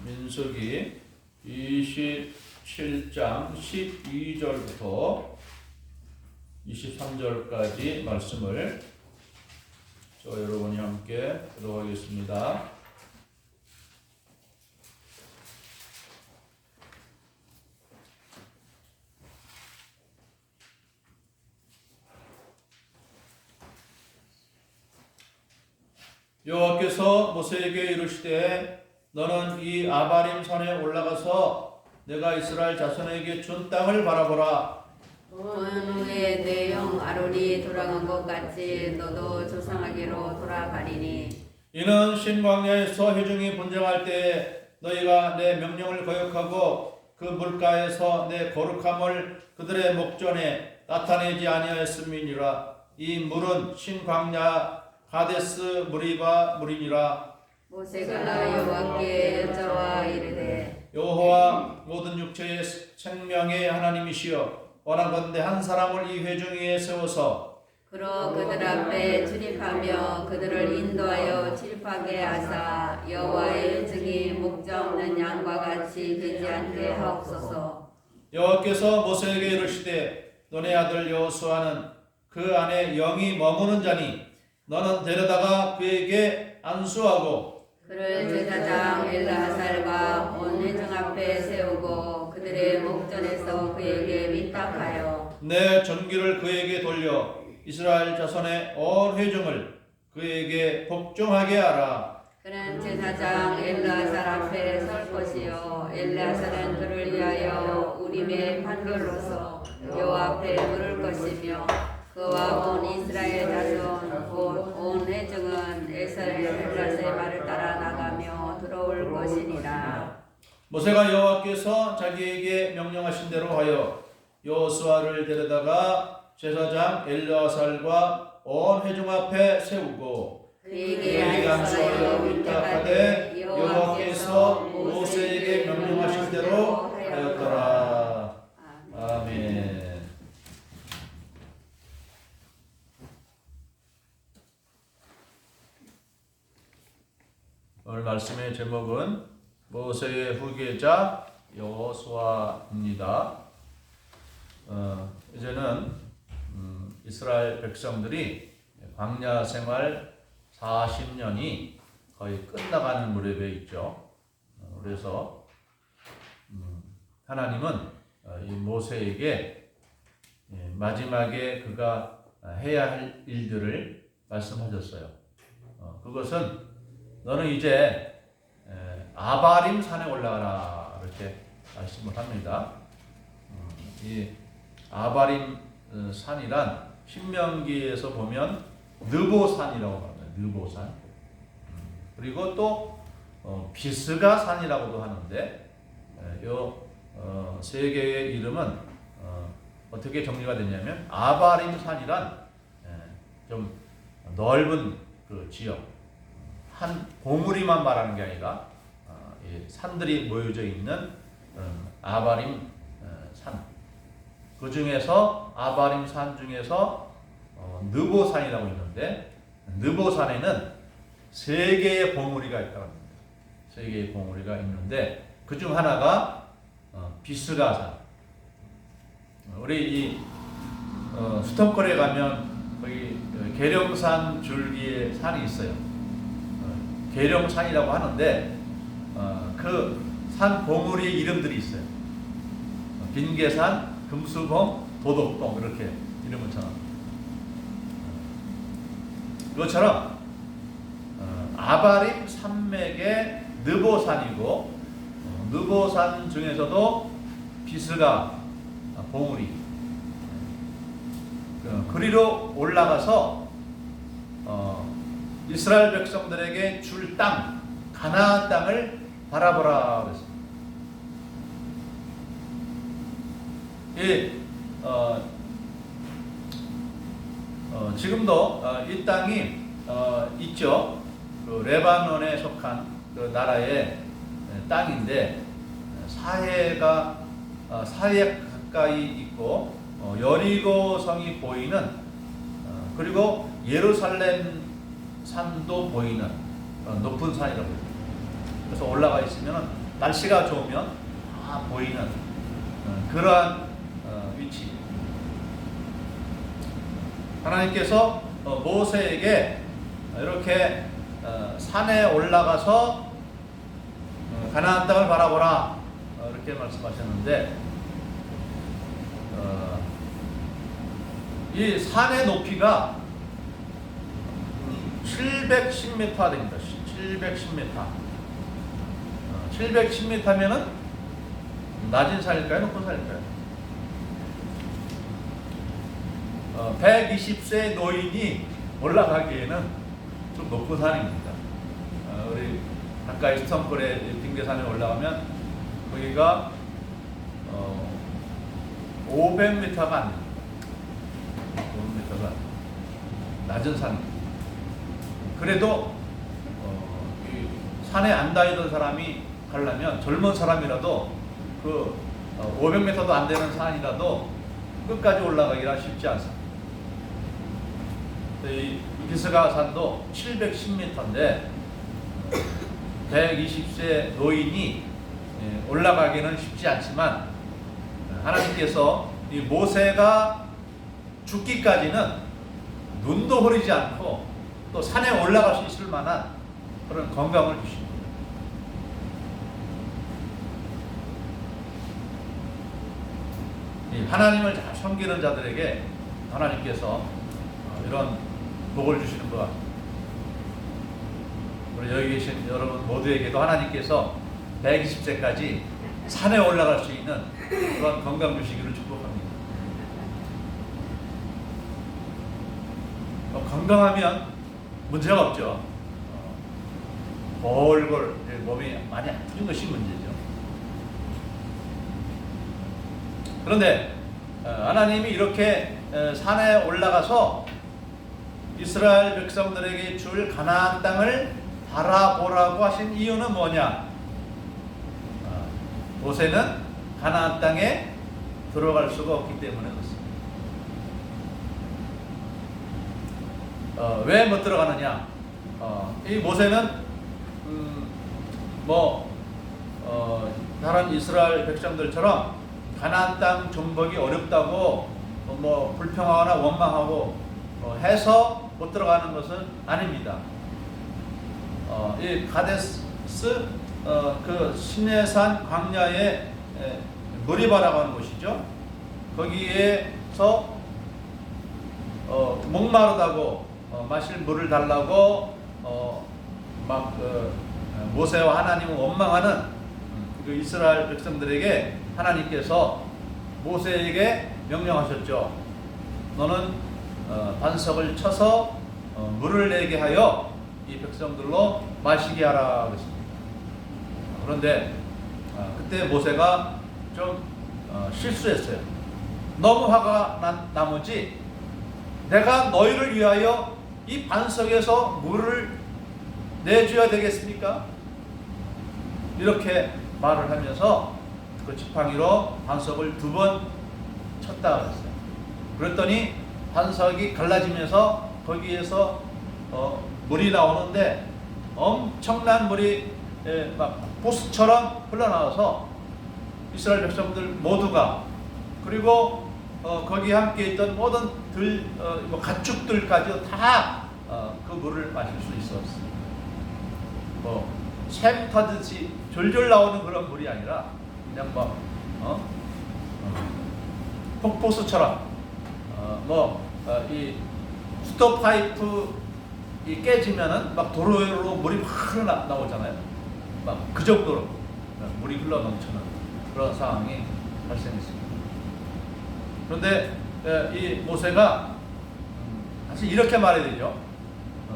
민수기 27장 12절부터 23절까지 말씀을 여러분이 함께 들어가겠습니다. 여호와께서 모세에게 이르시되 너는 이 아바림 산에 올라가서 내가 이스라엘 자손에게 준 땅을 바라보라. 온 후에 내 형 아론이 돌아간 것 같이 너도 조상하기로 돌아가리니 이는 신광야에서 회중이 분쟁할 때에 너희가 내 명령을 거역하고 그 물가에서 내 거룩함을 그들의 목전에 나타내지 아니하였음이니라. 이 물은 신광야 가데스 무리바 물이니라. 모세가 여호와께 여짜와 이르되 여호와 모든 육체의 생명의 하나님이시여 원하건대 한 사람을 이 회중 위에 세워서 그러 그들 앞에 출입하며 그들을 인도하여 출입하게 하사 여호와의 증이 목자 없는 양과 같이 되지 않게 하옵소서. 여호와께서 모세에게 이르시되 너네 아들 여호수아는 그 안에 영이 머무는 자니 너는 데려다가 그에게 안수하고 그를 제사장 엘르아살과 온 회중 앞에 세우고 그들의 목전에서 그에게 위탁하여 내 전기를 그에게 돌려 이스라엘 자손의 온 회중을 그에게 복종하게 하라. 그는 제사장 엘르아살 앞에 설 것이요 엘르아살은 그를 위하여 우림의 판결로서 여호와 앞에 물을 것이며 그와 온 이스라엘 자손 곧 온 회중은 엘르아살의 말을 따라 나가며 들어올 것이니라. 모세가 여호와께서 자기에게 명령하신 대로 하여 여호수아를 데려다가 제사장 엘르아살과 온 회중 앞에 세우고 그에게 안수하여 위탁하되 여호와께서 모세에게 명령하신 대로 하였더라. 아멘. 오늘 말씀의 제목은 모세의 후계자 여호수아입니다. 이제는 이스라엘 백성들이 광야 생활 40년이 거의 끝나가는 무렵에 있죠. 그래서 하나님은 이 모세에게 마지막에 그가 해야 할 일들을 말씀하셨어요. 그것은 너는 이제 아바림 산에 올라가라 이렇게 말씀을 합니다. 이 아바림 산이란 신명기에서 보면 느보산이라고 합니다. 느보산. 그리고 또 비스가 산이라고도 하는데 이 세 개의 이름은 어떻게 정리가 되냐면 아바림 산이란 좀 넓은 그 지역, 한 봉우리만 말하는 게 아니라 산들이 모여져 있는 아바림 산. 그 중에서 아바림 산 중에서 느보산이라고 있는데 느보산에는 세 개의 봉우리가 있다고 합니다. 세 개의 봉우리가 있는데 그 중 하나가 비스가 산. 우리 이 수턱걸에 가면 거기 계룡산 줄기에 산이 있어요. 계룡산이라고 하는데 그 산 봉우리 이름들이 있어요. 빈계산, 금수봉, 도덕봉 이렇게 이름을 정합니다. 그것처럼 아바림 산맥의 느보산이고 느보산 중에서도 비스가 봉우리 그리로 올라가서 이스라엘 백성들에게 줄 땅 가나안 땅을 바라보라 그랬습니다. 지금도 이 땅이 있죠. 그 레바논에 속한 그 나라의 땅인데 사해가 사해 가까이 있고 여리고성이 보이는 그리고 예루살렘 산도 보이는 높은 산이라고 해요. 그래서 올라가 있으면 날씨가 좋으면 다 보이는 그러한 위치. 하나님께서 모세에게 이렇게 산에 올라가서 가나안 땅을 바라보라 이렇게 말씀하셨는데, 이 산의 높이가 710m 됩니다. 710m. 710m면은 낮은 산일까요? 높은 산일까요? 120세 노인이 올라가기에는 좀 높은 산입니다. 우리 가까이 스턴폴의 빙계산에 올라가면 거기가 500m가 안 됩니다. 500m가 낮은 산입니다. 그래도 이 산에 안 다니던 사람이 가려면, 젊은 사람이라도 그 500m도 안 되는 산이라도 끝까지 올라가기가 쉽지 않습니다. 이 비스가 산도 710m인데 120세 노인이 올라가기는 쉽지 않지만, 하나님께서 이 모세가 죽기까지는 눈도 흐리지 않고 또 산에 올라갈 수 있을 만한 그런 건강을 주십니다. 이 하나님을 잘 섬기는 자들에게 하나님께서 이런 복을 주시는 것 같습니다. 우리 여기 계신 여러분 모두에게도 하나님께서 120세까지 산에 올라갈 수 있는 그런 건강 주시기를 축복합니다. 건강하면 문제가 없죠. 골골 몸이 많이 아픈 것이 문제죠. 그런데 하나님이 이렇게 산에 올라가서 이스라엘 백성들에게 줄 가나안 땅을 바라보라고 하신 이유는 뭐냐? 모세는 가나안 땅에 들어갈 수가 없기 때문에 그렇습니다. 왜 못 들어가느냐? 이 모세는 다른 이스라엘 백성들처럼 가나안 땅 정복이 어렵다고 불평하거나 원망하고 해서 못 들어가는 것은 아닙니다. 이 가데스 그 시내산 광야의 머리바라고 하는 곳이죠. 거기에서 목마르다고 마실 물을 달라고 모세와 하나님을 원망하는 그 이스라엘 백성들에게 하나님께서 모세에게 명령하셨죠. 너는 반석을 쳐서 물을 내게 하여 이 백성들로 마시게 하라 그랬습니다. 그런데 그때 모세가 좀 실수했어요. 너무 화가 난 나머지 내가 너희를 위하여 이 반석에서 물을 내줘야 되겠습니까? 이렇게 말을 하면서 그 지팡이로 반석을 2번 쳤다 그랬어요. 그랬더니 반석이 갈라지면서 거기에서 물이 나오는데 엄청난 물이 막 보스처럼 흘러나와서 이스라엘 백성들 모두가, 그리고 거기에 함께 있던 모든 가축들까지도 다 그 물을 마실 수 있었어요. 샘 타듯이 졸졸 나오는 그런 물이 아니라 그냥 폭포수처럼 이 수도 파이프 이 깨지면은 막 도로로 물이 확 나오잖아요. 막 그 정도로 물이 흘러 넘치는 그런 상황이 발생했습니다. 그런데 이 모세가 사실 이렇게 말해야 되죠.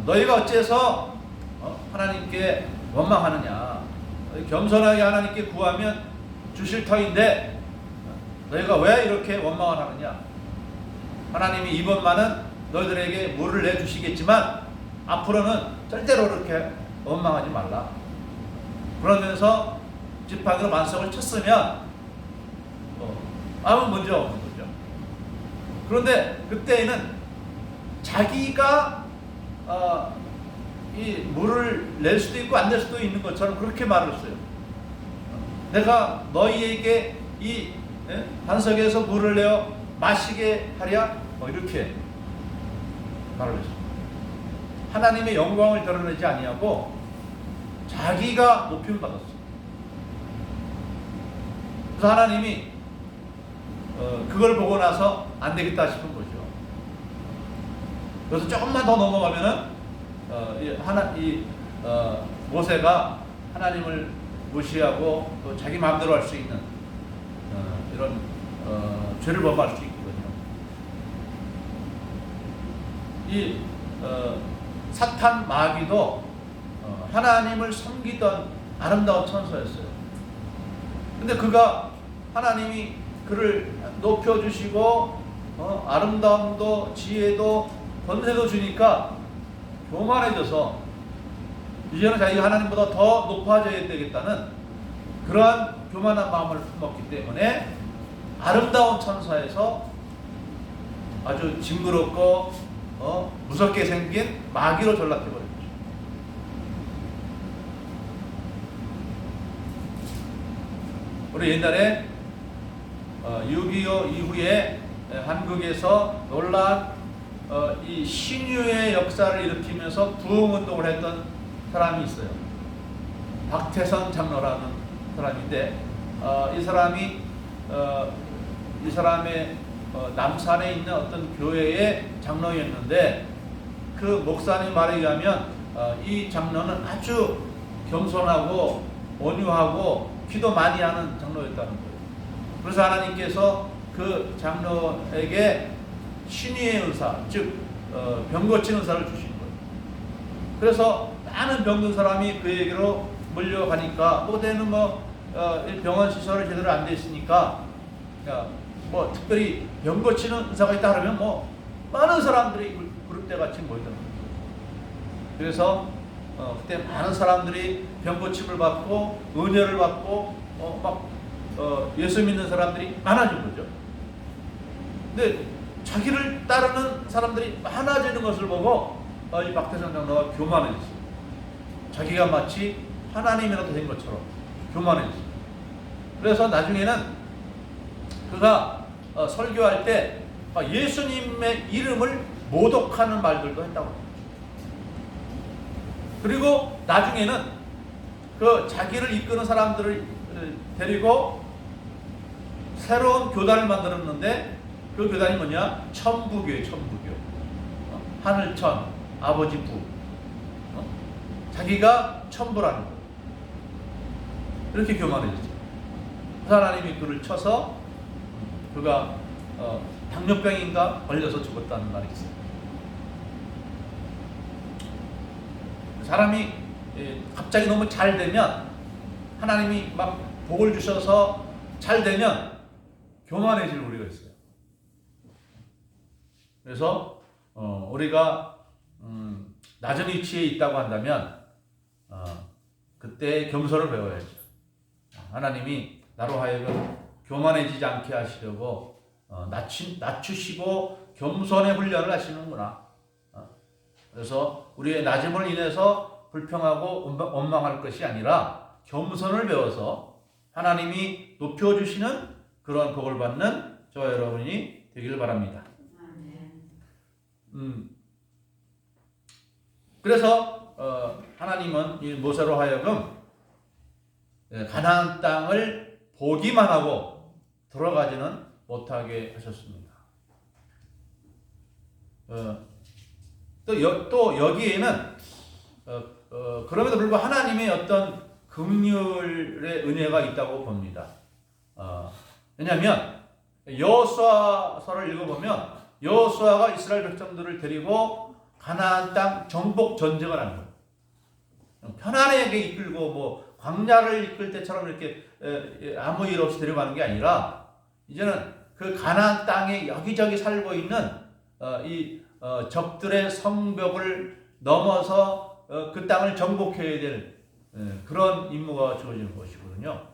너희가 어째서 하나님께 원망하느냐? 겸손하게 하나님께 구하면 주실 터인데 너희가 왜 이렇게 원망을 하느냐? 하나님이 이번만은 너희들에게 물을 내주시겠지만 앞으로는 절대로 그렇게 원망하지 말라. 그러면서 지팡이로 반석을 쳤으면 아무 문제 없는 거죠. 그런데 그때에는 자기가 이 물을 낼 수도 있고 안 낼 수도 있는 것처럼 그렇게 말을 했어요. 내가 너희에게 이 반석에서 물을 내어 마시게 하랴? 이렇게 말을 했습니다. 하나님의 영광을 드러내지 아니하고 자기가 높임을 받았어요. 그래서 하나님이 그걸 보고 나서 안 되겠다 싶은 거죠. 그래서 조금만 더 넘어가면은 모세가 하나님을 무시하고 또 자기 마음대로 할 수 있는 이런 죄를 범할 수 있거든요. 이 사탄 마귀도 하나님을 섬기던 아름다운 천사였어요. 근데 그가 하나님이 그를 높여주시고 아름다움도 지혜도 권세도 주니까 교만해져서 이제는 자기가 하나님보다 더 높아져야 되겠다는 그러한 교만한 마음을 품었기 때문에 아름다운 천사에서 아주 징그럽고 무섭게 생긴 마귀로 전락해버렸죠. 우리 옛날에 6.25 이후에 한국에서 놀라운 이 신유의 역사를 일으키면서 부흥운동을 했던 사람이 있어요. 박태선 장로라는 사람인데 이 사람의 남산에 있는 어떤 교회의 장로였는데 그 목사님 말에 의하면 이 장로는 아주 겸손하고 온유하고 기도 많이 하는 장로였다는 거예요. 그래서 하나님께서 그 장로에게 신의의 은사, 즉 병 고치는 은사를 주신 거예요. 그래서 많은 병든 사람이 그에게로 몰려가니까 그때는 병원 시설이 제대로 안 돼 있으니까 특별히 병 고치는 은사가 있다 그러면 많은 사람들이 그룹대 같이 모이더라고요. 그래서 그때 많은 사람들이 병 고침을 받고 은혜를 받고 예수 믿는 사람들이 많아진 거죠. 근데 자기를 따르는 사람들이 많아지는 것을 보고 이 박태선 장로가 교만해졌어요. 자기가 마치 하나님이라도 된 것처럼 교만해졌어요. 그래서 나중에는 그가 설교할 때 예수님의 이름을 모독하는 말들도 했다고 합니다. 그리고 나중에는 그 자기를 이끄는 사람들을 데리고 새로운 교단을 만들었는데 그 교단이 뭐냐? 천부교예요. 천부교. 하늘천, 아버지 부. 자기가 천부라는 거예요. 이렇게 교만해졌죠. 하나님이 그를 쳐서 그가 당뇨병인가 걸려서 죽었다는 말이 있어요. 사람이 갑자기 너무 잘 되면 하나님이 막 복을 주셔서 잘 되면 교만해질 우리가 있어요. 그래서 우리가 낮은 위치에 있다고 한다면 그때 겸손을 배워야죠. 하나님이 나로 하여금 교만해지지 않게 하시려고 낮추시고 겸손의 훈련을 하시는구나. 그래서 우리의 낮음을 인해서 불평하고 원망할 것이 아니라 겸손을 배워서 하나님이 높여주시는 그런 복을 받는 저와 여러분이 되기를 바랍니다. 그래서 하나님은 이 모세로 하여금 가나안 땅을 보기만 하고 들어가지는 못하게 하셨습니다. 또 여기에는 그럼에도 불구하고 하나님의 어떤 긍휼의 은혜가 있다고 봅니다. 왜냐하면 여호수아서를 읽어보면 여호수아가 이스라엘 백성들을 데리고 가나안 땅 정복 전쟁을 하는 거예요. 편안하게 이끌고 광야를 이끌 때처럼 이렇게 아무 일 없이 데려가는 게 아니라 이제는 그 가나안 땅에 여기저기 살고 있는 이 적들의 성벽을 넘어서 그 땅을 정복해야 될 그런 임무가 주어지는 것이거든요.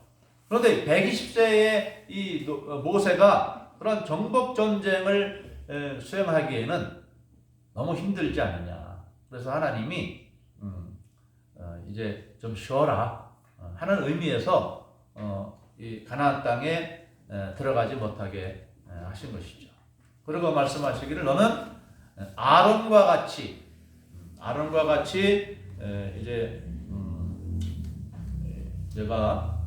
그런데 120세의 이 모세가 그런 정복 전쟁을 수행하기에는 너무 힘들지 않느냐. 그래서 하나님이 이제 좀 쉬어라 하는 의미에서 이 가나안 땅에 들어가지 못하게 하신 것이죠. 그리고 말씀하시기를 너는 아론과 같이 이제 내가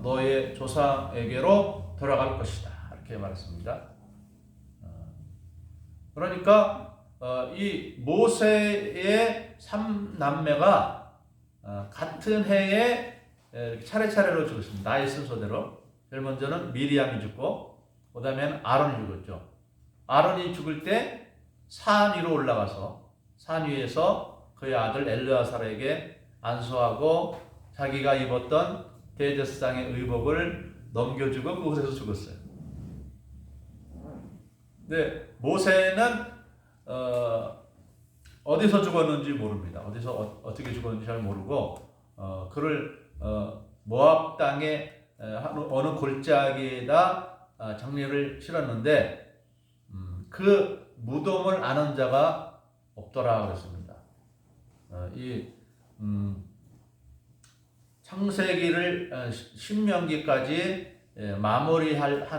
너의 조상에게로 돌아갈 것이다 이렇게 말했습니다. 그러니까 이 모세의 3남매가 같은 해에 차례차례로 죽었습니다. 나의 순서대로. 제일 먼저는 미리암이 죽고 그 다음에는 아론이 죽었죠. 아론이 죽을 때 산 위로 올라가서 산 위에서 그의 아들 엘르아살에게 안수하고 자기가 입었던 대제사장의 의복을 넘겨주고 그곳에서 죽었어요. 근데 모세는 어디서 죽었는지 모릅니다. 어디서 어떻게 죽었는지 잘 모르고 그를 모압 땅의 어느 골짜기에다 장례를 치렀는데 그 무덤을 아는 자가 없더라 그랬습니다. 창세기를 신명기까지 마무리하는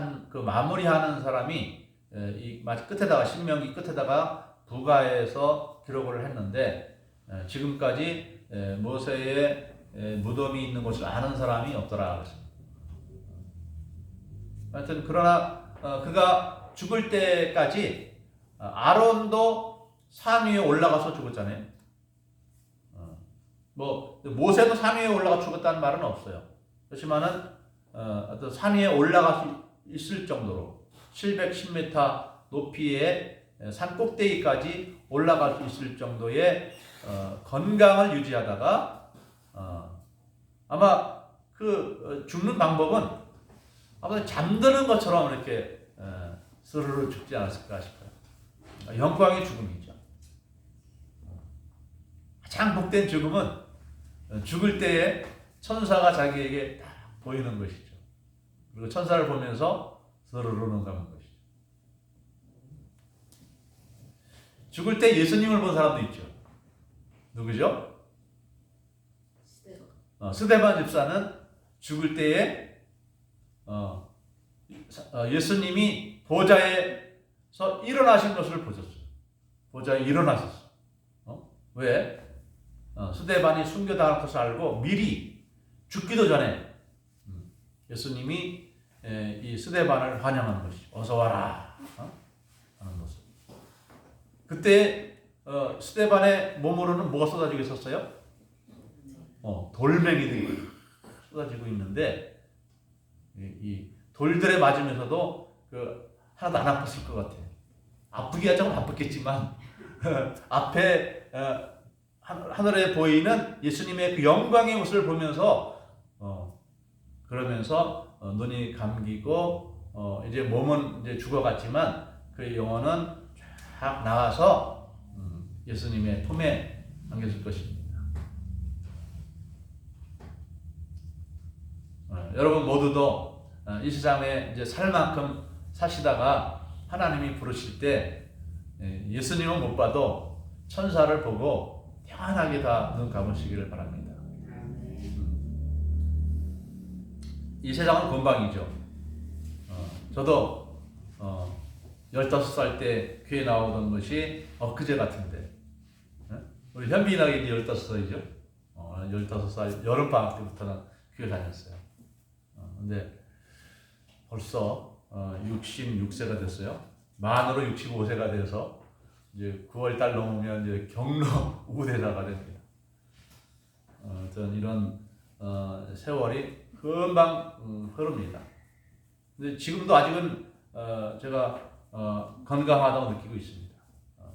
사람이 이 끝에다가 신명기 끝에다가 부가해서 기록을 했는데 지금까지 모세의 무덤이 있는 곳을 아는 사람이 없더라 그랬습니다. 하여튼 그러나 그가 죽을 때까지 아론도 산 위에 올라가서 죽었잖아요. 모세도 산 위에 올라가 죽었다는 말은 없어요. 그렇지만은 어떤 산 위에 올라갈 수 있을 정도로 710m 높이의 산 꼭대기까지 올라갈 수 있을 정도의 건강을 유지하다가 아마 그 죽는 방법은 아마 잠드는 것처럼 이렇게 스르르 죽지 않았을까 싶어요. 영광의 죽음이죠. 가장 복된 죽음은 죽을 때에 천사가 자기에게 딱 보이는 것이죠. 그리고 천사를 보면서 스르르 넘어가는 것이죠. 죽을 때 예수님을 본 사람도 있죠. 누구죠? 스데반 집사는 죽을 때에 예수님이 보좌에서 일어나신 것을 보셨어요. 보좌에 일어나셨어요. 왜? 스데반이 순교당할 것을 알고 미리 죽기도 전에 예수님이 이 스데반을 환영하는 것이죠. 어서 와라 하는 모습. 그때 스데반의 몸으로는 뭐가 쏟아지고 있었어요? 돌멩이들이 쏟아지고 있는데 이 돌들에 맞으면서도 하나도 안 아팠을 것 같아요. 아프기가 좀 아팠겠지만 앞에 하늘에 보이는 예수님의 그 영광의 모습을 보면서 그러면서 눈이 감기고 이제 몸은 이제 죽어갔지만 그 영혼은 쫙 나와서 예수님의 품에 안겼을 것입니다. 여러분 모두도 이 세상에 이제 살 만큼 사시다가 하나님이 부르실 때 예수님은 못 봐도 천사를 보고 평안하게 다 눈 감으시기를 바랍니다. 이 세상은 건방이죠. 저도 15살 때 교회 나오던 것이 엊그제 같은데 우리 현빈이가 이제 15살이죠. 15살 여름방학 때부터는 교회 다녔어요. 근데 벌써 66세가 됐어요. 만으로 65세가 돼서 이제 9월 달 넘으면 이제 경로 우대자가 됩니다. 이런 세월이 금방 흐릅니다. 근데 지금도 아직은 제가 건강하다고 느끼고 있습니다.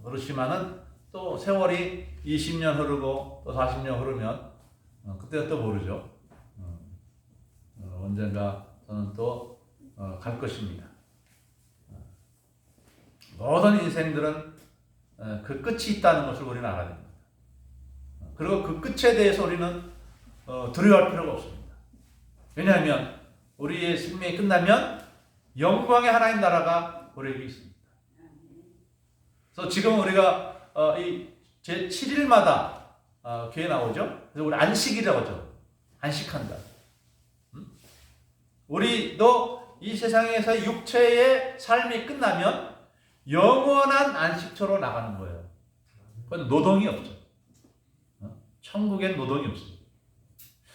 그렇지만은 또 세월이 20년 흐르고 또 40년 흐르면 그때는 또 모르죠. 언젠가 저는 또 갈 것입니다. 모든 인생들은 그 끝이 있다는 것을 우리는 알아야 됩니다. 그리고 그 끝에 대해서 우리는 두려워할 필요가 없습니다. 왜냐하면 우리의 생명이 끝나면 영광의 하나님 나라가 우리에게 있습니다. 그래서 지금 우리가 이 제 7일마다 교회 나오죠. 그래서 우리 안식이라고 하죠. 안식한다. 우리도 이 세상에서 육체의 삶이 끝나면 영원한 안식처로 나가는 거예요. 그건 노동이 없죠. 천국엔 노동이 없어요.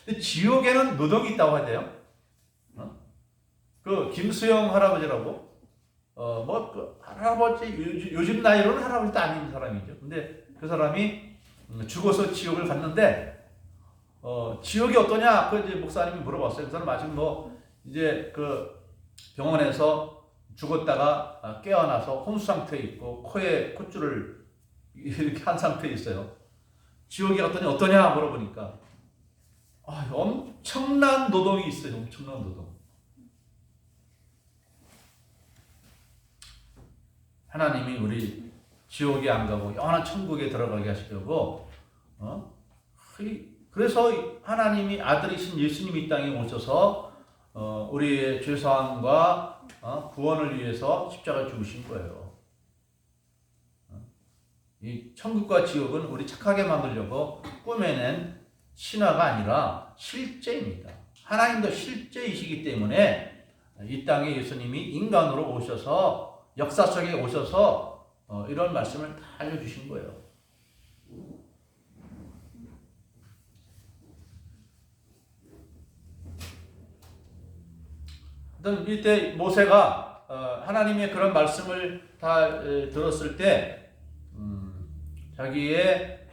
근데 지옥에는 노동이 있다고 해야 돼요. 그 김수영 할아버지라고 그 할아버지 요즘 나이로는 할아버지도 아닌 사람이죠. 근데 그 사람이 죽어서 지옥을 갔는데 지옥이 어떠냐? 그 이제 목사님이 물어봤어요. 그 사람 아직 이제 그 병원에서 죽었다가 깨어나서 혼수 상태에 있고 코에 콧줄을 이렇게 한 상태에 있어요. 지옥이 어떠냐 물어보니까 엄청난 노동이 있어요. 엄청난 노동. 하나님이 우리 지옥에 안 가고 영원한 천국에 들어가게 하시려고 그래서 하나님이 아들이신 예수님이 이 땅에 오셔서 우리의 죄사함과 구원을 위해서 십자가 죽으신 거예요. 이 천국과 지옥은 우리 착하게 만들려고 꾸며낸 신화가 아니라 실제입니다. 하나님도 실제이시기 때문에 이 땅에 예수님이 인간으로 오셔서 역사 속에 오셔서 이런 말씀을 다 알려주신 거예요. 이때 모세가 하나님의 그런 말씀을 다 들었을 때 자기의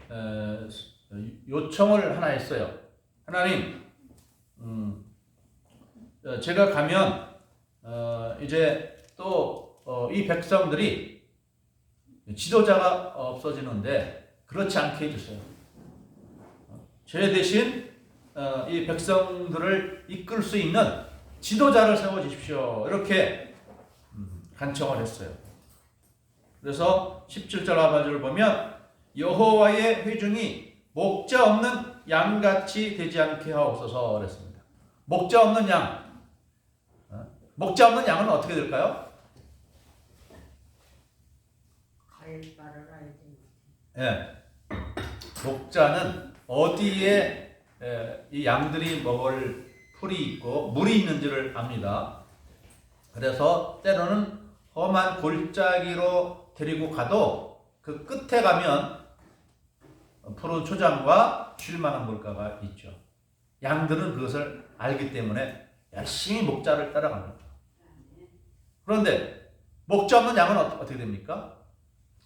요청을 하나 했어요. 하나님, 제가 가면 이제 또 이 백성들이 지도자가 없어지는데 그렇지 않게 해주세요. 제 대신 이 백성들을 이끌 수 있는 지도자를 세워주십시오. 이렇게 간청을 했어요. 그래서 17절 하반절을 보면 여호와의 회중이 목자 없는 양같이 되지 않게 하옵소서 그랬습니다. 목자 없는 양. 목자 없는 양은 어떻게 될까요? 갈 바를 알지. 예. 목자는 어디에 이 양들이 먹을 풀이 있고 물이 있는지를 압니다. 그래서 때로는 험한 골짜기로 데리고 가도 그 끝에 가면 푸른 초장과 쉴만한 물가가 있죠. 양들은 그것을 알기 때문에 열심히 목자를 따라갑니다. 그런데 목자 없는 양은 어떻게 됩니까?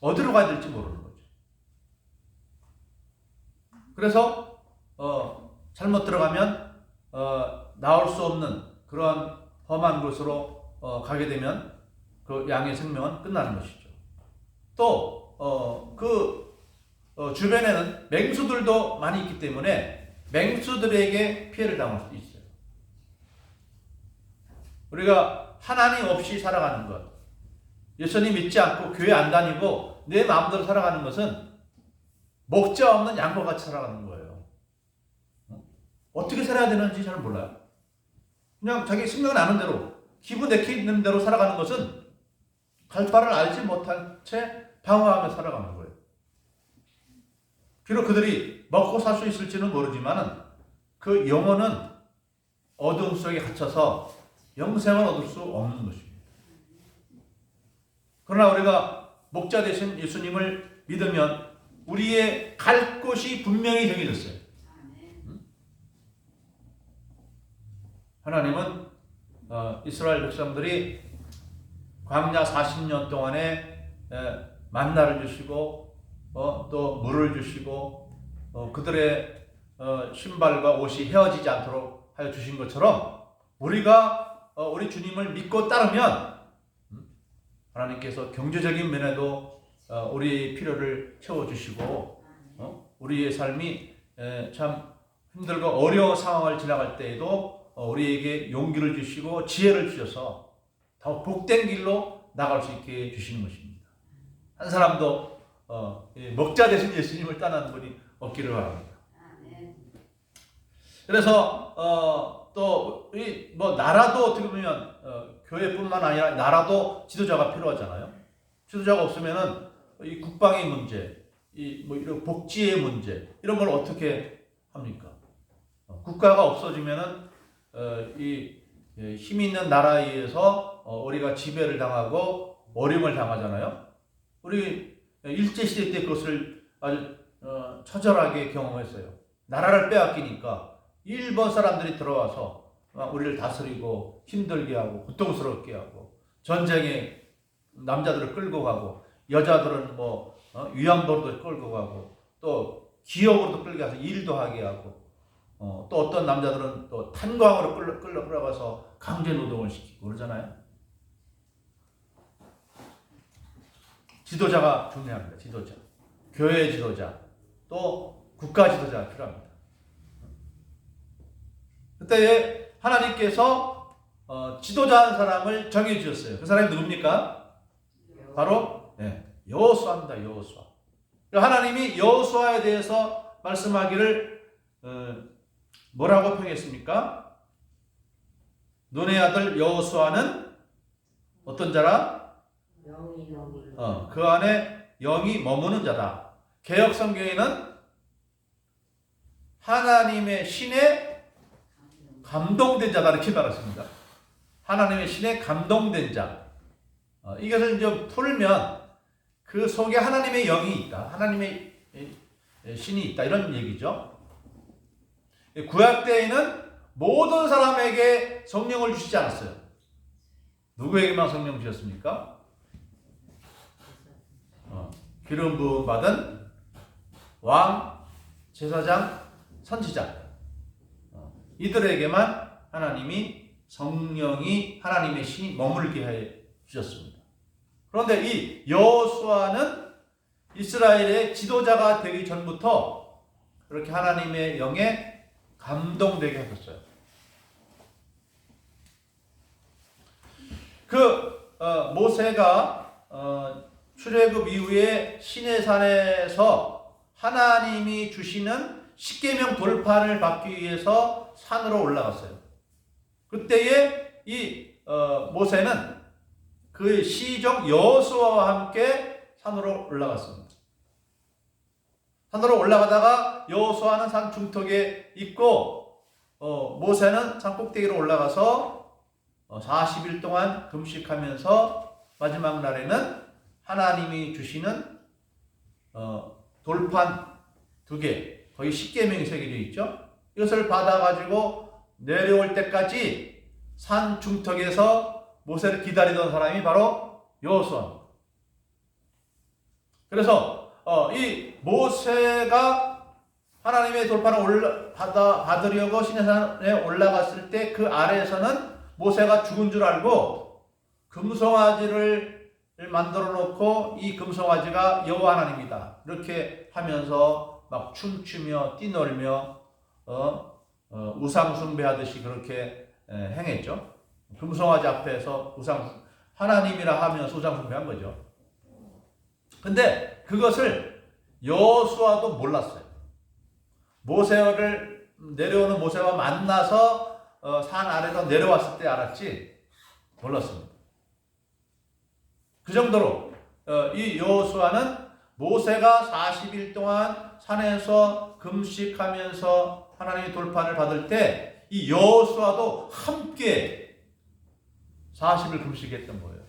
어디로 가야 될지 모르는 거죠. 그래서 잘못 들어가면 나올 수 없는 그런 험한 곳으로 가게 되면 그 양의 생명은 끝나는 것이죠. 또 주변에는 맹수들도 많이 있기 때문에 맹수들에게 피해를 당할 수도 있어요. 우리가 하나님 없이 살아가는 것, 예수님 믿지 않고 교회 안 다니고 내 마음대로 살아가는 것은 목자 없는 양과 같이 살아가는 거예요. 어떻게 살아야 되는지 잘 몰라요. 그냥 자기 생각 나는 대로 기분 내키는 있는 대로 살아가는 것은 갈 바를 알지 못한 채 방황하며 살아가는 거예요. 비록 그들이 먹고 살 수 있을지는 모르지만 그 영혼은 어둠 속에 갇혀서 영생을 얻을 수 없는 것입니다. 그러나 우리가 목자 되신 예수님을 믿으면 우리의 갈 곳이 분명히 정해졌어요. 하나님은 이스라엘 백성들이 광야 40년 동안에 만나를 주시고 또 물을 주시고 그들의 신발과 옷이 헤어지지 않도록 하여 주신 것처럼 우리가 우리 주님을 믿고 따르면 하나님께서 경제적인 면에도 우리의 필요를 채워주시고 우리의 삶이 참 힘들고 어려운 상황을 지나갈 때에도 우리에게 용기를 주시고 지혜를 주셔서 더 복된 길로 나갈 수 있게 해주시는 것입니다. 한 사람도 목자 되신 예수님을 떠나는 분이 없기를 바랍니다. 그래서 또 나라도 어떻게 보면 교회뿐만 아니라 나라도 지도자가 필요하잖아요. 지도자가 없으면은 이 국방의 문제, 이런 복지의 문제 이런 걸 어떻게 합니까? 국가가 없어지면은 이 힘 있는 나라에 의해서 우리가 지배를 당하고 어림을 당하잖아요. 우리 일제시대 때 그것을 아주 처절하게 경험했어요. 나라를 빼앗기니까 일본 사람들이 들어와서 우리를 다스리고 힘들게 하고 고통스럽게 하고 전쟁에 남자들을 끌고 가고 여자들은 뭐 위안부로도 끌고 가고 또 기업으로도 끌고 가서 일도 하게 하고 또 어떤 남자들은 또 탄광으로 끌어가서 강제 노동을 시키고 그러잖아요. 지도자가 중요합니다. 지도자, 교회 지도자, 또 국가 지도자가 필요합니다. 그때 하나님께서 지도자 한 사람을 정해 주셨어요. 그 사람이 누굽니까? 바로 여호수아입니다. 여호수아. 하나님이 여호수아에 대해서 말씀하기를 뭐라고 평했습니까? 눈의 아들 여호수아는 어떤 자라? 그 안에 영이 머무는 자다. 개역 성경에는 하나님의 신에 감동된 자다 이렇게 말했습니다. 하나님의 신에 감동된 자. 이것을 이제 풀면 그 속에 하나님의 영이 있다. 하나님의 신이 있다. 이런 얘기죠. 구약 때에는 모든 사람에게 성령을 주시지 않았어요. 누구에게만 성령 주셨습니까? 기름 부음 받은 왕, 제사장, 선지자 이들에게만 하나님이 성령이 하나님의 신이 머물게 해 주셨습니다. 그런데 이 여호수아는 이스라엘의 지도자가 되기 전부터 그렇게 하나님의 영에 감동되게 하셨어요. 모세가 출애굽 이후에 시내산에서 하나님이 주시는 십계명 돌파를 받기 위해서 산으로 올라갔어요. 그때에 이 모세는 그 시종 여호수아와 함께 산으로 올라갔습니다. 산으로 올라가다가 여호수아는 산 중턱에 있고 모세는 산 꼭대기로 올라가서 40일 동안 금식하면서 마지막 날에는 하나님이 주시는 돌판 2개, 거의 십계명이 새겨져 있죠. 이것을 받아가지고 내려올 때까지 산 중턱에서 모세를 기다리던 사람이 바로 여호수아입니다. 그래서 이 모세가 하나님의 돌판을 받으려고 시내산에 올라갔을 때 그 아래에서는 모세가 죽은 줄 알고 금송아지를 만들어 놓고 이 금송아지가 여호와 하나님이다 이렇게 하면서 막 춤추며 뛰놀며 우상 숭배하듯이 그렇게 행했죠. 금송아지 앞에서 하나님이라 하면서 우상 숭배한 거죠. 근데 그것을 여호수아도 몰랐어요. 모세를 내려오는 모세와 만나서 산 아래로 내려왔을 때 알았지 몰랐습니다. 그 정도로 이 여호수아는 모세가 40일 동안 산에서 금식하면서 하나님의 돌판을 받을 때 이 여호수아도 함께 40일 금식했던 거예요.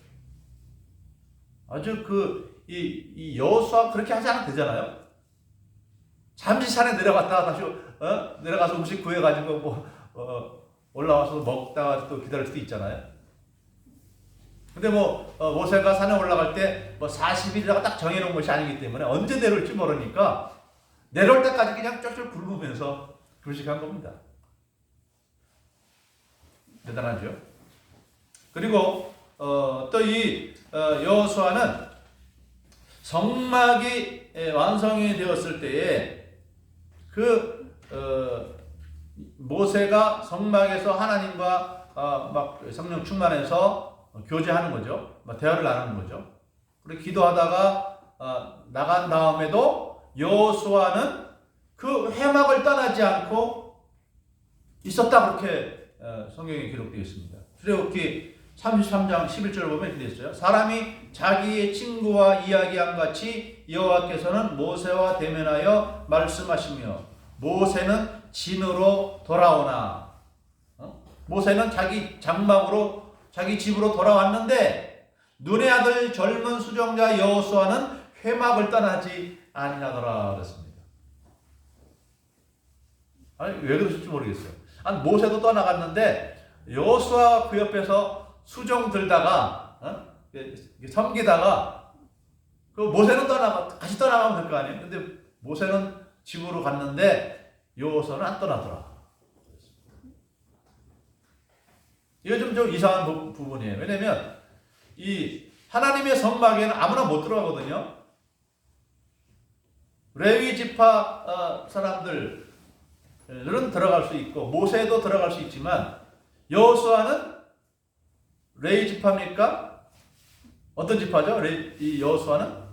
아주 이 여호수아 그렇게 하지 않아도 되잖아요. 잠시 산에 내려갔다가 다시 내려가서 음식 구해가지고 올라와서 먹다가 또 기다릴 수도 있잖아요. 근데 모세가 산에 올라갈 때 40일이라고 딱 정해놓은 것이 아니기 때문에 언제 내려올지 모르니까 내려올 때까지 그냥 쫄쫄 굶으면서 금식한 겁니다. 대단하죠. 그리고 또 이 여호수아는 성막이 완성이 되었을 때에 모세가 성막에서 하나님과 막 성령 충만해서 교제하는 거죠. 대화를 나누는 거죠. 그리고 기도하다가 나간 다음에도 여호수아는 그 회막을 떠나지 않고 있었다 그렇게 성경에 기록되어 있습니다. 출애굽기 33장 11절을 보면 이렇게 되어 있어요. 사람이 자기의 친구와 이야기한 같이 여호와께서는 모세와 대면하여 말씀하시며 모세는 진으로 돌아오나 모세는 자기 장막으로 자기 집으로 돌아왔는데 눈의 아들 젊은 수종자 여호수아는 회막을 떠나지 아니하더라 그랬습니다. 아니 왜 그러실지 모르겠어요. 아니 모세도 떠나갔는데 여호수아 그 옆에서 수종 들다가 섬기다가 그 모세는 다시 떠나가면 될 거 아니에요. 근데 모세는 집으로 갔는데 여호수아는 안 떠나더라. 이거 좀 이상한 부분이에요. 왜냐면 이 하나님의 성막에는 아무나 못 들어가거든요. 레위 지파 사람들은 들어갈 수 있고 모세도 들어갈 수 있지만 여호수아는 레위 지파입니까? 어떤 지파죠? 이 여호수아는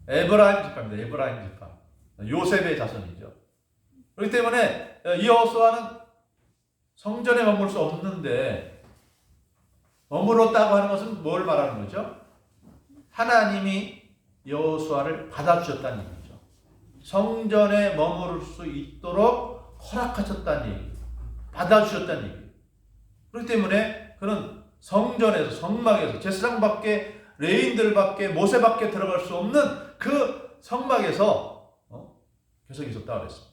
에브라임 지파입니다. 에브라임 지파. 요셉의 자손이죠. 그렇기 때문에 이 여호수아는 성전에 머물 수 없는데 머물렀다고 하는 것은 뭘 말하는 거죠? 하나님이 여호수아를 받아주셨다는 얘기죠. 성전에 머무를 수 있도록 허락하셨다는 얘기, 받아주셨다는 얘기. 그렇기 때문에 그는 성전에서 성막에서 제사장 밖에 레위인들 밖에 모세 밖에 들어갈 수 없는 그 성막에서 계속 있었다고 그랬습니다.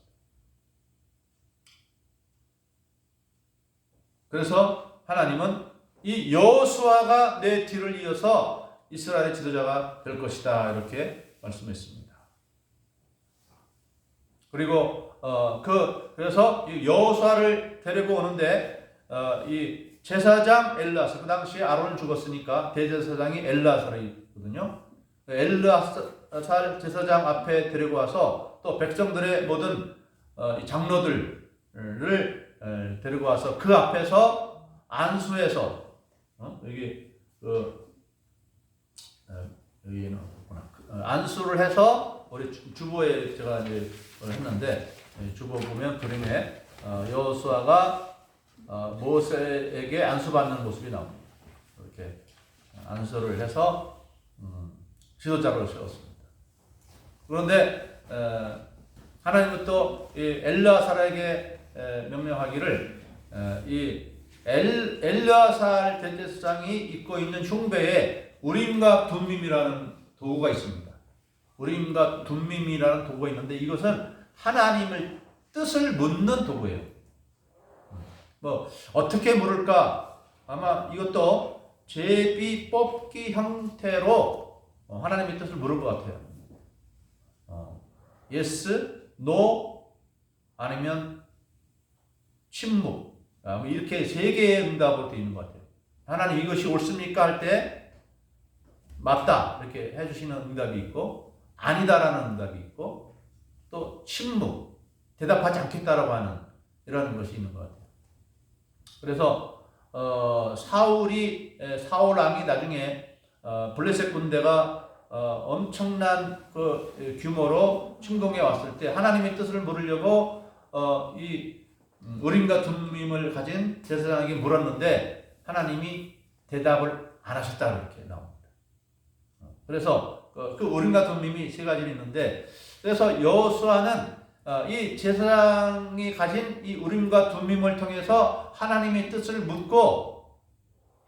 그래서 하나님은 이 여호수아가 내 뒤를 이어서 이스라엘의 지도자가 될 것이다 이렇게 말씀했습니다. 그리고 그래서 여호수아를 데리고 오는데 이 제사장 엘르아살, 그 당시에 아론은 죽었으니까 대제사장이 엘르아살이거든요. 엘르아살 제사장 앞에 데리고 와서 또 백성들의 모든 장로들을 데리고 와서 그 앞에서 안수해서 여기는 없구나. 안수를 해서 우리 주보에 제가 이제 했는데 주보 보면 그림에 여호수아가 모세에게 안수받는 모습이 나옵니다. 이렇게 안수를 해서 지도자로 세웠습니다. 그런데 하나님은 또 엘르아살에게 명령하기를 이 엘르아살 대제사장이 입고 있는 흉배에 우림과 둠밈이라는 도구가 있습니다. 우림과 둠밈이라는 도구가 있는데 이것은 하나님을 뜻을 묻는 도구예요. 뭐 어떻게 물을까? 아마 이것도 제비 뽑기 형태로 하나님의 뜻을 물을 것 같아요. yes, no, 아니면 침묵. 이렇게 세 개의 응답으로 되어 있는 것 같아요. 하나님 이것이 옳습니까? 할 때 맞다 이렇게 해주시는 응답이 있고 아니다라는 응답이 있고 또 침묵, 대답하지 않겠다라고 하는 이런 것이 있는 것 같아요. 그래서 사울 왕이 나중에 블레셋 군대가 엄청난 그 규모로 침공해 왔을 때 하나님의 뜻을 물으려고 이 우림과 둠밈을 가진 제사장에게 물었는데 하나님이 대답을 안 하셨다 이렇게 나옵니다. 그래서 그 우림과 둠밈이 세 가지 있는데 그래서 여호수아는 이 제사장이 가진 이 우림과 둠밈을 통해서 하나님의 뜻을 묻고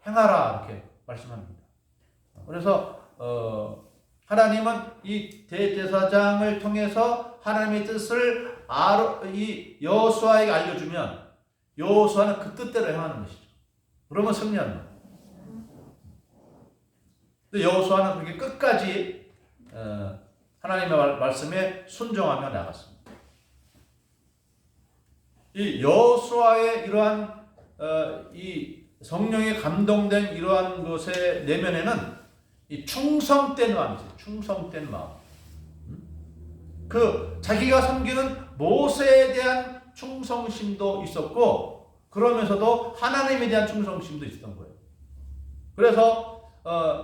행하라 이렇게 말씀합니다. 그래서 하나님은 이 대제사장을 통해서 하나님의 뜻을 이 여호수아에게 알려주면 여호수아는 그 뜻대로 행하는 것이죠. 그러면 승리합니다. 근데 여호수아는 그렇게 끝까지 하나님의 말씀에 순종하며 나갔습니다. 이 여호수아의 이러한 이 성령에 감동된 이러한 것의 내면에는 이 충성된 마음이죠. 충성된 마음. 그 자기가 섬기는 모세에 대한 충성심도 있었고 그러면서도 하나님에 대한 충성심도 있었던 거예요. 그래서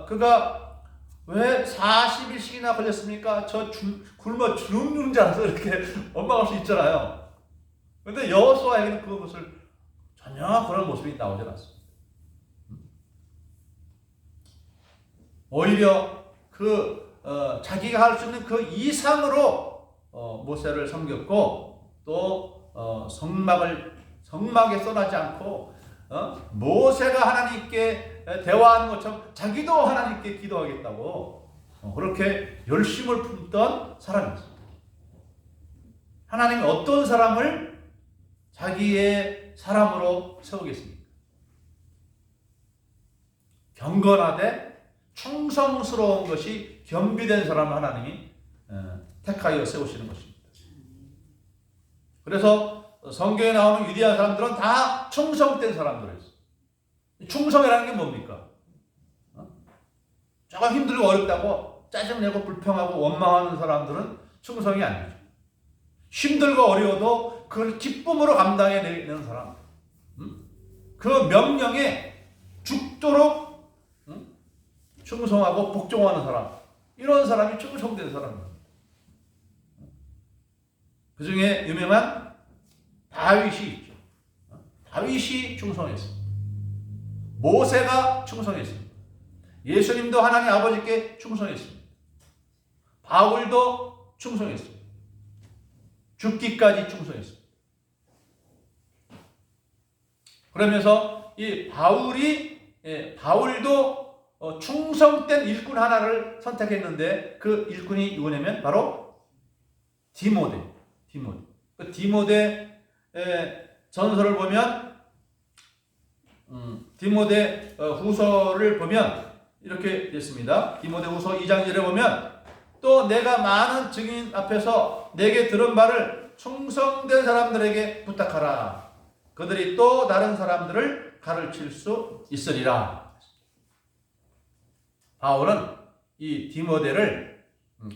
그가 왜 40일씩이나 걸렸습니까? 저 굶어 죽는 줄 알아서 이렇게 원망할 수 있잖아요. 그런데 여호수아에게는 그것을 전혀 그런 모습이 나오지 않았습니다. 오히려 자기가 할 수 있는 그 이상으로 모세를 섬겼고 또 성막에 써나지 않고 모세가 하나님께 대화하는 것처럼 자기도 하나님께 기도하겠다고 그렇게 열심을 품던 사람이었습니다. 하나님이 어떤 사람을 자기의 사람으로 세우겠습니까? 경건하되 충성스러운 것이 겸비된 사람을 하나님이 택하여 세우시는 것입니다. 그래서 성경에 나오는 위대한 사람들은 다 충성된 사람들이었어요. 충성이라는 게 뭡니까? 조금 힘들고 어렵다고 짜증내고 불평하고 원망하는 사람들은 충성이 아니죠. 힘들고 어려워도 그걸 기쁨으로 감당해내는 사람, 그 명령에 죽도록 충성하고 복종하는 사람, 이런 사람이 충성된 사람입니다. 그 중에 유명한 다윗이 있죠. 다윗이 충성했습니다. 모세가 충성했습니다. 예수님도 하나님 아버지께 충성했습니다. 바울도 충성했습니다. 죽기까지 충성했습니다. 그러면서 이 바울도 충성된 일꾼 하나를 선택했는데 그 일꾼이 누구냐면 바로 디모데. 그 디모데 전서를 보면 디모데 후서를 보면 이렇게 됐습니다. 디모데 후서 2장 1에 보면 또 내가 많은 증인 앞에서 내게 들은 바를 충성된 사람들에게 부탁하라. 그들이 또 다른 사람들을 가르칠 수 있으리라. 바울은 이 디모데를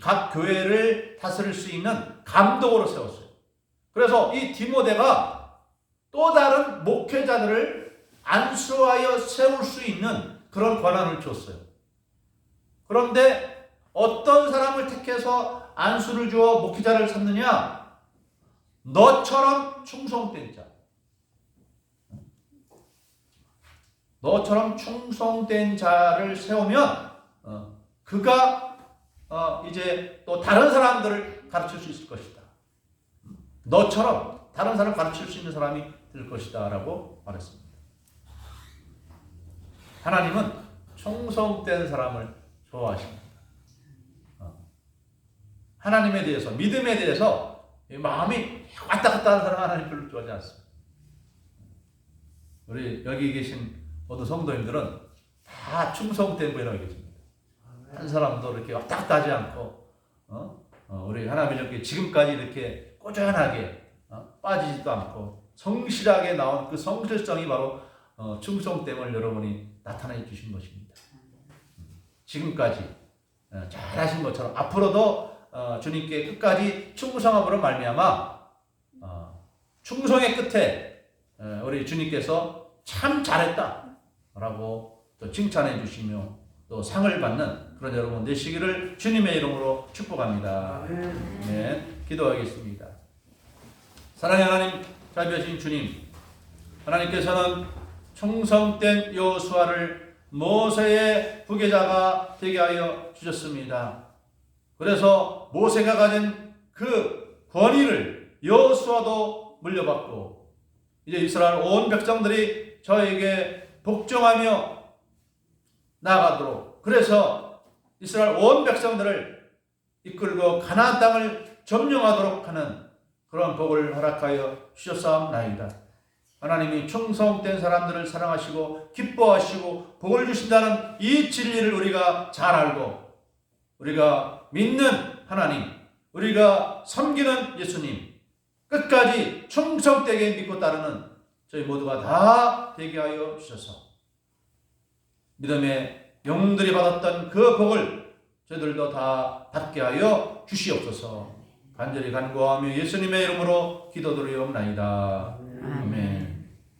각 교회를 다스릴 수 있는 감독으로 세웠어요. 그래서 이 디모데가 또 다른 목회자들을 안수하여 세울 수 있는 그런 권한을 줬어요. 그런데 어떤 사람을 택해서 안수를 주어 목회자를 삼느냐? 너처럼 충성된 자. 너처럼 충성된 자를 세우면 그가 이제 또 다른 사람들을 가르칠 수 있을 것이다. 너처럼 다른 사람을 가르칠 수 있는 사람이 될 것이다 라고 말했습니다. 하나님은 충성된 사람을 좋아하십니다. 하나님에 대해서, 믿음에 대해서 마음이 왔다 갔다 하는 사람 하나님 별로 좋아하지 않습니다. 우리 여기 계신 모든 성도님들은 다 충성된 분이라고 계십니다. 한 사람도 이렇게 왔다 갔다 하지 않고 우리 하나님 이렇게 지금까지 이렇게 꾸준하게 빠지지도 않고 성실하게 나온 그 성실성이 바로 충성됨을 여러분이 나타내 주신 것입니다. 지금까지 잘하신 것처럼 앞으로도 주님께 끝까지 충성함으로 말미암아 충성의 끝에 우리 주님께서 참 잘했다라고 또 칭찬해 주시며 또 상을 받는 그런 여러분 되시기를 주님의 이름으로 축복합니다. 네, 기도하겠습니다. 사랑의 하나님, 자비하신 주님, 하나님께서는 충성된 여호수아를 모세의 후계자가 되게 하여 주셨습니다. 그래서 모세가 가진 그 권위를 여호수아도 물려받고 이제 이스라엘 온 백성들이 저에게 복종하며 나아가도록, 그래서 이스라엘 온 백성들을 이끌고 가나안 땅을 점령하도록 하는 그런 복을 허락하여 주셨사옵나이다. 하나님이 충성된 사람들을 사랑하시고 기뻐하시고 복을 주신다는 이 진리를 우리가 잘 알고 우리가 믿는 하나님, 우리가 섬기는 예수님, 끝까지 충성되게 믿고 따르는 저희 모두가 다 되게 하여 주셔서 믿음의 영웅들이 받았던 그 복을 저희들도 다 받게 하여 주시옵소서. 간절히 간구하며 예수님의 이름으로 기도드리옵나이다. 아멘.